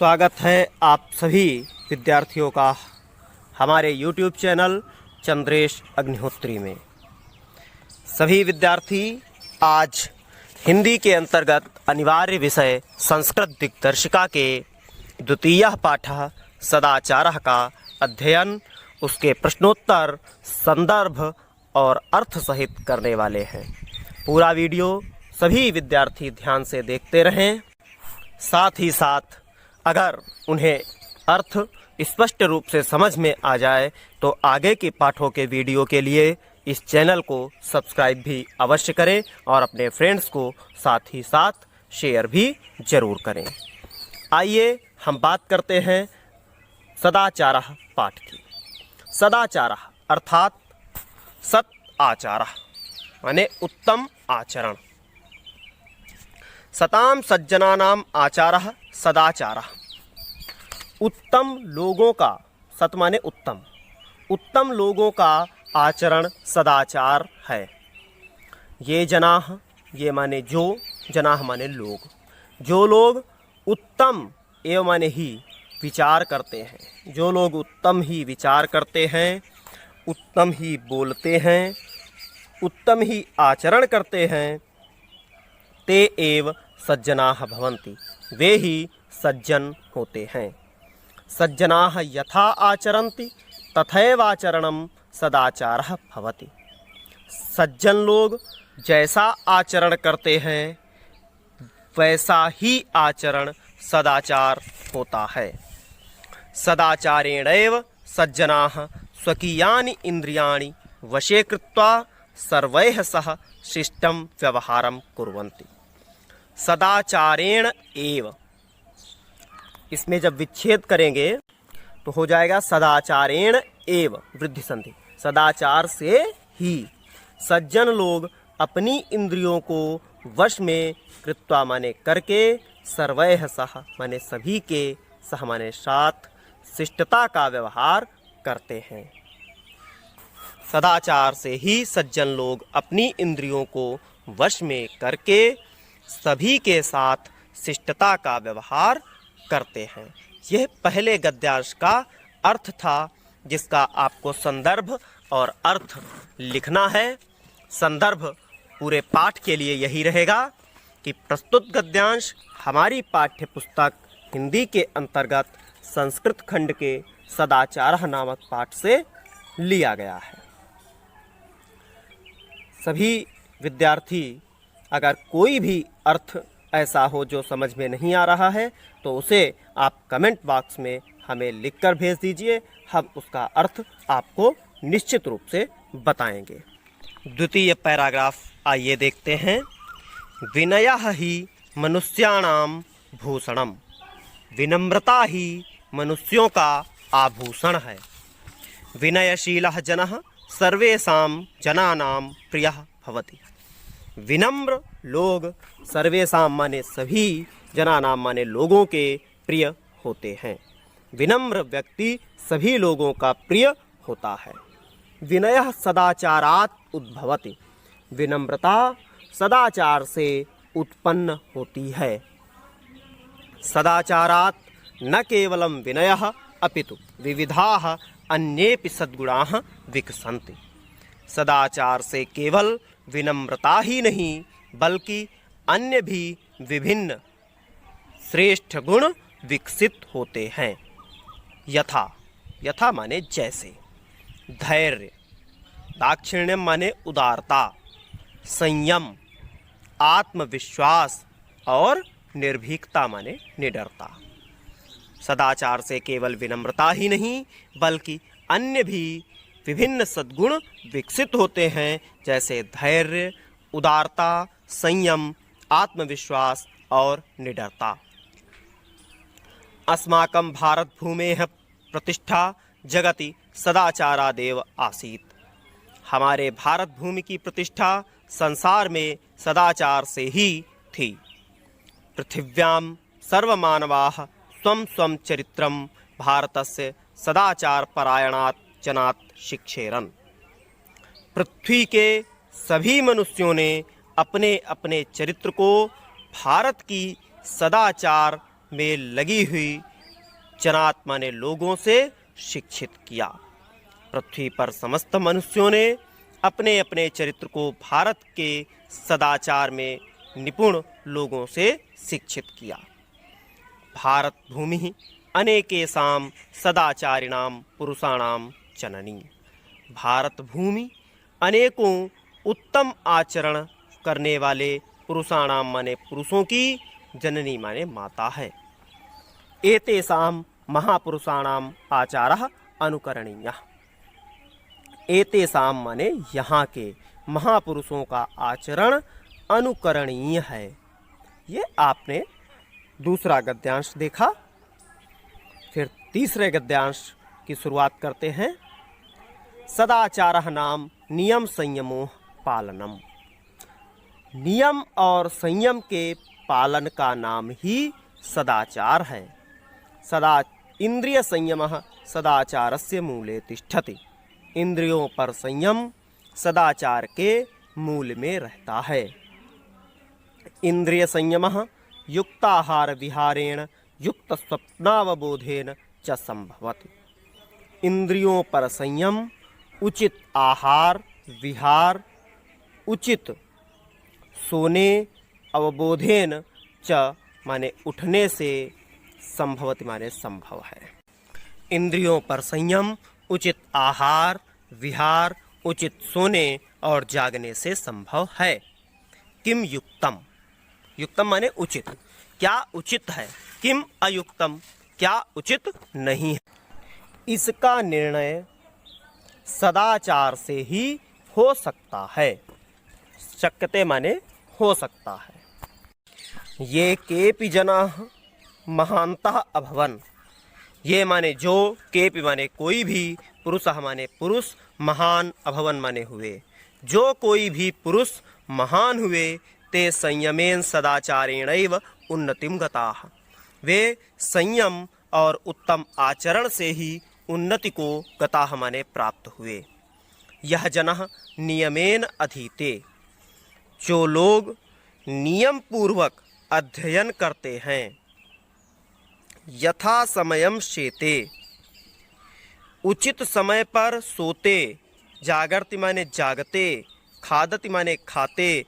स्वागत है आप सभी विद्यार्थियों का हमारे YouTube चैनल चंद्रेश अग्निहोत्री में। सभी विद्यार्थी आज हिंदी के अंतर्गत अनिवार्य विषय संस्कृत दिग्दर्शिका के द्वितीयः पाठः सदाचारः का अध्ययन, उसके प्रश्नोत्तर, संदर्भ और अर्थ सहित करने वाले हैं। पूरा वीडियो सभी विद्यार्थी ध्यान से देखते रहें। साथ ही साथ अगर उन्हें अर्थ स्पष्ट रूप से समझ में आ जाए तो आगे के पाठों के वीडियो के लिए इस चैनल को सब्सक्राइब भी अवश्य करें और अपने फ्रेंड्स को साथ ही साथ शेयर भी जरूर करें। आइए हम बात करते हैं सदाचारः पाठ की। सदाचारः अर्थात सत आचारः माने उत्तम आचरण। सताम सज्जनानाम आचारः सदाचारः। उत्तम लोगों का, सत माने उत्तम, उत्तम लोगों का आचरण सदाचार है। ये जनाः, ये माने जो, जनाः माने लोग, जो लोग उत्तम एवं माने ही विचार करते हैं, जो लोग उत्तम ही विचार करते हैं, उत्तम ही बोलते हैं, उत्तम ही आचरण करते हैं, ते एव सज्जनाः भवन्ति, वे ही सज्जन होते हैं। सज्जनाः यथा आचरन्ति तथैवाचरणं सदाचारः भवति। सज्जन लोग जैसा आचरण करते हैं वैसा ही आचरण सदाचार होता है। सदाचारेणैव सज्जनाः स्वकीयानि इंद्रियाणि वशे कृत्वा सर्वैः सह शिष्टं व्यवहारं कुर्वन्ति। सदाचारेण एव, इसमें जब विच्छेद करेंगे तो हो जाएगा सदाचारेण एव, वृद्धि संधि, सदाचार से ही सज्जन लोग अपनी इंद्रियों को वश में कृत्वा माने करके, सर्वैः सह माने सभी के, सह माने साथ, शिष्टता का व्यवहार करते हैं। सदाचार से ही सज्जन लोग अपनी इंद्रियों को वश में करके सभी के साथ शिष्टता का व्यवहार करते हैं। यह पहले गद्यांश का अर्थ था, जिसका आपको संदर्भ और अर्थ लिखना है। संदर्भ पूरे पाठ के लिए यही रहेगा कि प्रस्तुत गद्यांश हमारी पाठ्य पुस्तक हिंदी के अंतर्गत संस्कृत खंड के सदाचारः नामक पाठ से लिया गया है। सभी विद्यार्थी अगर कोई भी अर्थ ऐसा हो जो समझ में नहीं आ रहा है तो उसे आप कमेंट बॉक्स में हमें लिखकर भेज दीजिए, हम उसका अर्थ आपको निश्चित रूप से बताएंगे। द्वितीय पैराग्राफ आइए देखते हैं। विनयः ही मनुष्याणां भूषणम्। विनम्रता ही मनुष्यों का आभूषण है। विनयशीलः जनः सर्वेषां जनानां प्रियः भवति। विनम्र लोग सर्वेषां माने सभी, जनानां माने लोगों के प्रिय होते हैं। विनम्र व्यक्ति सभी लोगों का प्रिय होता है। विनयः सदाचारात् उद्भवति। विनम्रता सदाचार से उत्पन्न होती है। सदाचारात् न केवलं विनयः अपितु विविधाः अन्येपि सद्गुणाः विकसन्ति। सदाचार से केवल विनम्रता ही नहीं बल्कि अन्य भी विभिन्न श्रेष्ठ गुण विकसित होते हैं। यथा, यथा माने जैसे, धैर्य, दाक्षिण्यम माने उदारता, संयम, आत्मविश्वास और निर्भीकता माने निडरता। सदाचार से केवल विनम्रता ही नहीं बल्कि अन्य भी विभिन्न सद्गुण विकसित होते हैं, जैसे धैर्य, उदारता, संयम, आत्मविश्वास और निडरता। अस्माकं भारत भूमेः प्रतिष्ठा जगति सदाचारादेव आसीत्। हमारे भारत भूमि की प्रतिष्ठा संसार में सदाचार से ही थी। पृथिव्यां सर्वमानवाः स्वं स्वं चरित्रं भारतस्य सदाचार परायणात् जनात् शिक्षेरन्। पृथ्वी के सभी मनुष्यों ने अपने अपने चरित्र को भारत की सदाचार में लगी हुई जनात माने लोगों से शिक्षित किया। पृथ्वी पर समस्त मनुष्यों ने अपने अपने चरित्र को भारत के सदाचार में निपुण लोगों से शिक्षित किया। भारत भूमि अनेकेषां सदाचारिणां पुरुषाणां जननी। भारत भूमि अनेकों उत्तम आचरण करने वाले पुरुषाणां माने पुरुषों की जननी माने माता है। एतेषां महापुरुषाणां आचारः अनुकरणीयः। एतेषां माने यहाँ के महापुरुषों का आचरण अनुकरणीय है। ये आपने दूसरा गद्यांश देखा। फिर तीसरे गद्यांश की शुरुआत करते हैं। सदाचारः नाम नियम संयमो पालनम। नियम और संयम के पालन का नाम ही सदाचार है। सदा इंद्रिय संयमः सदाचारस्य मूले तिष्ठति। इंद्रियों पर संयम सदाचार के मूल में रहता है। इंद्रिय संयमः युक्ताहार विहारेण युक्त स्वप्नावबोधेन च संभवति। इंद्रियों पर संयम उचित आहार विहार उचित सोने अवबोधेन च माने उठने से संभवति माने संभव है। इंद्रियों पर संयम उचित आहार विहार उचित सोने और जागने से संभव है। किम युक्तम। युक्तम माने उचित। क्या उचित है। किम अयुक्तम क्या उचित नहीं है। इसका निर्णय सदाचार से ही हो सकता है। शक्यते माने हो सकता है। ये केपि जनाः महान्तः अभवन्। ये माने जो, केपि माने कोई भी, पुरुषः माने पुरुष, महान अभवन माने हुए। जो कोई भी पुरुष महान हुए ते संयमेन सदाचारेणैव उन्नतिम गताः। वे संयम और उत्तम आचरण से ही उन्नति को गताः माने प्राप्त हुए। यह जनः नियमेन अधीते। जो लोग नियम पूर्वक अध्ययन करते हैं। यथा समयम शेते। उचित समय पर सोते। जागर्ति माने जागते। खादति माने खाते।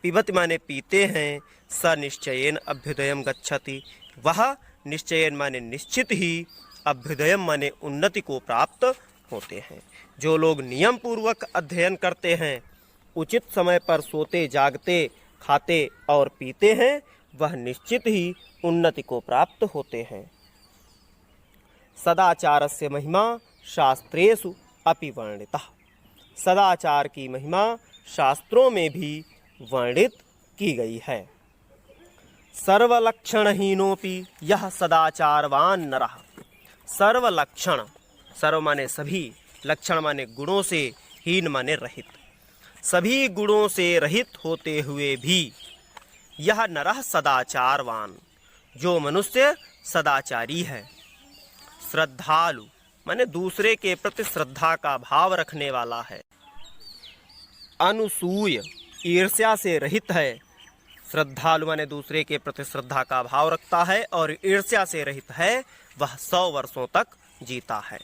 पिबति माने पीते हैं। स निश्चयेन अभ्युदयम गच्छति। वह निश्चयेन माने निश्चित ही अभ्युदयम माने उन्नति को प्राप्त होते हैं। जो लोग नियम पूर्वक अध्ययन करते हैं, उचित समय पर सोते जागते खाते और पीते हैं, वह निश्चित ही उन्नति को प्राप्त होते हैं। सदाचारस्य महिमा शास्त्रेषु अपि वर्णितः। सदाचार की महिमा शास्त्रों में भी वर्णित की गई है। सर्वलक्षणहीनोपि यह सदाचारवान नरः। सर्वलक्षण, सर्व माने सभी, लक्षण माने गुणों से, हीन माने रहित, सभी गुणों से रहित होते हुए भी यह नरः सदाचारवान, जो मनुष्य सदाचारी है। श्रद्धालु माने दूसरे के प्रति श्रद्धा का भाव रखने वाला है। अनुसूय ईर्ष्या से रहित है। श्रद्धालु माने दूसरे के प्रति श्रद्धा का भाव रखता है और ईर्ष्या से रहित है। वह 100 वर्षों तक जीता है।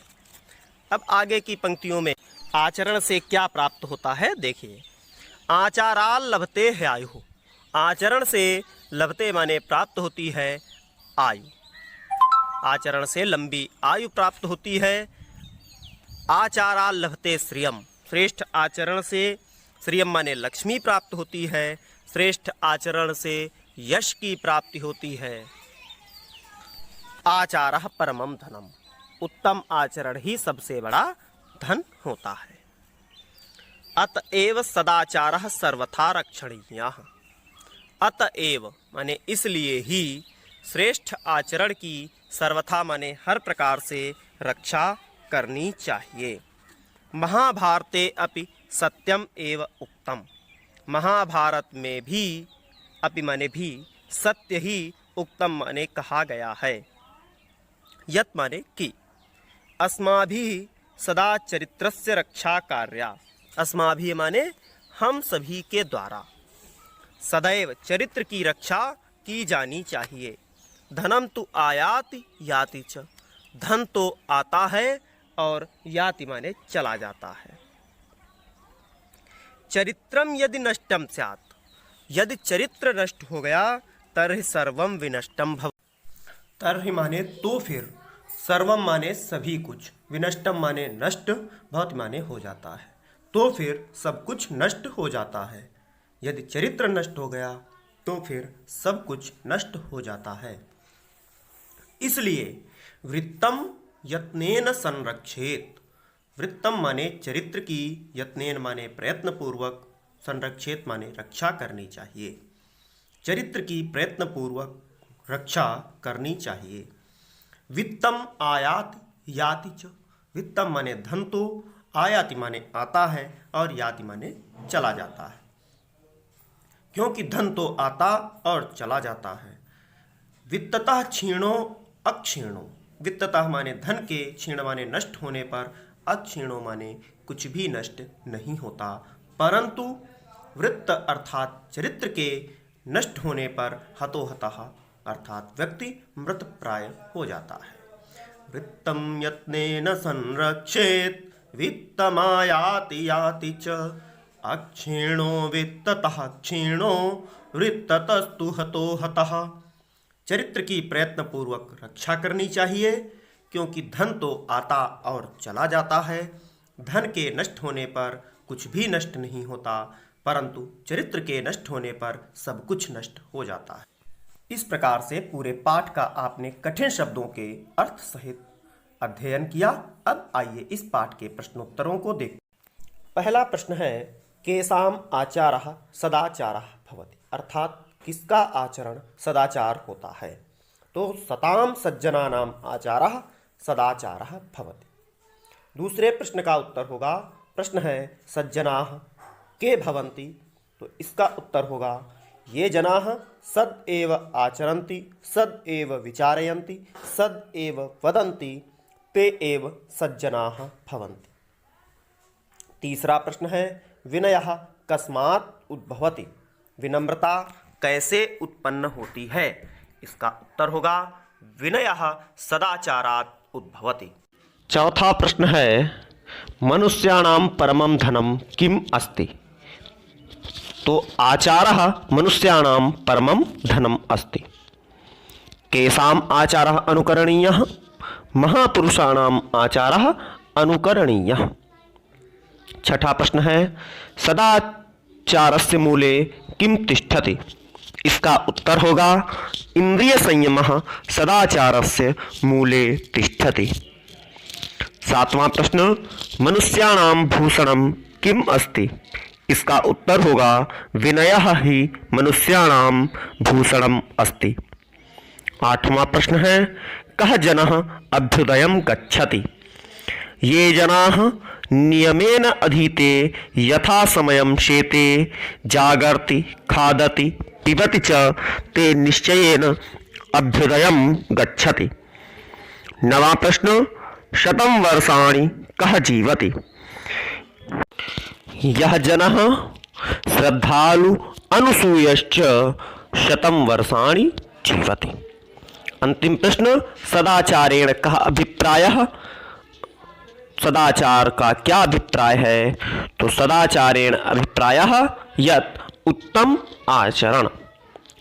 अब आगे की पंक्तियों में आचरण से क्या प्राप्त होता है देखिए। आचाराल लभते है आयु। आचरण से लभते माने प्राप्त होती है आयु। आचरण से लंबी आयु प्राप्त होती है। आचाराल लभते श्रियम। श्रेष्ठ आचरण से श्रियम माने लक्ष्मी प्राप्त होती है। श्रेष्ठ आचरण से यश की प्राप्ति होती है। आचारः परमम धनम। उत्तम आचरण ही सबसे बड़ा धन होता है। अतएव सदाचारः सर्वथा रक्षणीयः। अतएव माने इसलिए ही श्रेष्ठ आचरण की सर्वथा माने हर प्रकार से रक्षा करनी चाहिए। महाभारते अपि सत्यम एव उक्तम। महाभारत में भी अपि माने भी सत्य ही उक्तम माने कहा गया है। यत माने कि अस्माभिः सदा चरित्रस्य रक्षा कार्या। अस्माभिः माने हम सभी के द्वारा सदैव चरित्र की रक्षा की जानी चाहिए। धनम तु आयाति याति च। धन तो आता है और याति माने चला जाता है। चरित्रम यदि नष्टम स्यात्, यदि चरित्र नष्ट हो गया तर्हि सर्वम विनष्टम भव। तर्हि माने तो फिर, सर्वम माने सभी कुछ, विनष्टम माने नष्ट, भवति माने हो जाता है, तो फिर सब कुछ नष्ट हो जाता है। यदि चरित्र नष्ट हो गया तो फिर सब कुछ नष्ट हो जाता है। इसलिए वृत्तम यत्नेन संरक्षेत। वृत्तम माने चरित्र की, यत्नेन माने प्रयत्न पूर्वक, संरक्षेत माने रक्षा करनी चाहिए। चरित्र की प्रयत्न पूर्वक रक्षा करनी चाहिए। वित्तम आयाति याति च। वित्तम माने धन तो, आयाति माने आता है और याति माने चला जाता है। क्योंकि धन तो आता और चला जाता है। वित्ततः क्षीणो अक्षीणो। वित्ततः माने धन के, क्षीण माने नष्ट होने पर, अक्षीणो माने कुछ भी नष्ट नहीं होता, परंतु वृत्त अर्थात चरित्र के नष्ट होने पर हतोहतः अर्थात व्यक्ति मृत प्राय हो जाता है। वृत्तम यत्नेन संरक्षेत वित्तमायाति याति च। अक्षीणो वित्ततः क्षीणो वृत्ततस्तु हतोहतः। चरित्र की प्रयत्न पूर्वक रक्षा करनी चाहिए, क्योंकि धन तो आता और चला जाता है। धन के नष्ट होने पर कुछ भी नष्ट नहीं होता, परंतु चरित्र के नष्ट होने पर सब कुछ नष्ट हो जाता है। इस प्रकार से पूरे पाठ का आपने कठिन शब्दों के अर्थ सहित अध्ययन किया। अब आइए इस पाठ के प्रश्नोत्तरों को देखें। पहला प्रश्न है, केषाम् आचारः सदाचारः भवति, अर्थात किसका आचरण सदाचार होता है। तो सताम सज्जनानाम आचारः सदाचारः भवति। दूसरे प्रश्न का उत्तर होगा, प्रश्न है सज्जनाः के भवन्ति, तो इसका उत्तर होगा ये जनाः सद एव आचरन्ति, सद एव विचारयन्ति, सद एव वदन्ति, ते एव सज्जनाः भवन्ति। तीसरा प्रश्न है, विनयः कस्मात् उद्भवति, विनम्रता कैसे उत्पन्न होती है। इसका उत्तर होगा विनयः सदाचारात् उद्भवति। चौथा प्रश्न है, मनुष्याणां परमं धनं किम् अस्ति, तो आचारः मनुष्याणां परमं धनम् अस्ति। केषाम् आचारः अनुकरणीयः, महापुरुषाणाम् आचारः अनुकरणीयः। छठा प्रश्न है, सदाचारस्य मूले किं तिष्ठति, इसका उत्तर होगा इंद्रिय संयमः सदाचारस्य मूले तिष्ठति। सातवां प्रश्न, मनुष्याणां भूषणं किम् अस्ति, इसका उत्तर होगा विनयः ही मनुष्याणां भूषणम् अस्ति। आठवां प्रश्न है, कः जनः अभ्युदयं गच्छति, ये जनाः नियमेन अधीते यथा समयं शेते जागर्ति खादति पिबति च ते निश्चयेन अभ्युदयं गच्छति। नवा प्रश्न, शतं वर्षाणि कः जीवति, यः जनः श्रद्धालु अनुसूयश्च शतं वर्षाणि जीवति। अंतिम प्रश्न, सदाचारेण कः अभिप्रायः, सदाचार का क्या अभिप्राय है, तो सदाचारेण अभिप्रायः यत् उत्तम आचरण।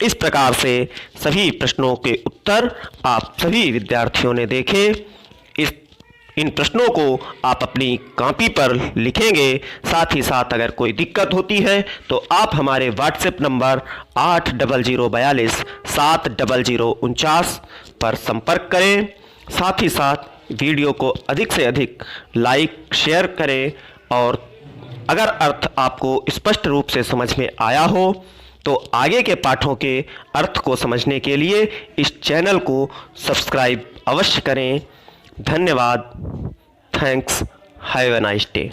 इस प्रकार से सभी प्रश्नों के उत्तर आप सभी विद्यार्थियों ने देखे। इन प्रश्नों को आप अपनी कॉपी पर लिखेंगे। साथ ही साथ अगर कोई दिक्कत होती है तो आप हमारे व्हाट्सएप नंबर 8042 70049 पर संपर्क करें। साथ ही साथ वीडियो को अधिक से अधिक लाइक शेयर करें, और अगर अर्थ आपको स्पष्ट रूप से समझ में आया हो तो आगे के पाठों के अर्थ को समझने के लिए इस चैनल को सब्सक्राइब अवश्य करें। धन्यवाद। Thanks. Have a nice day.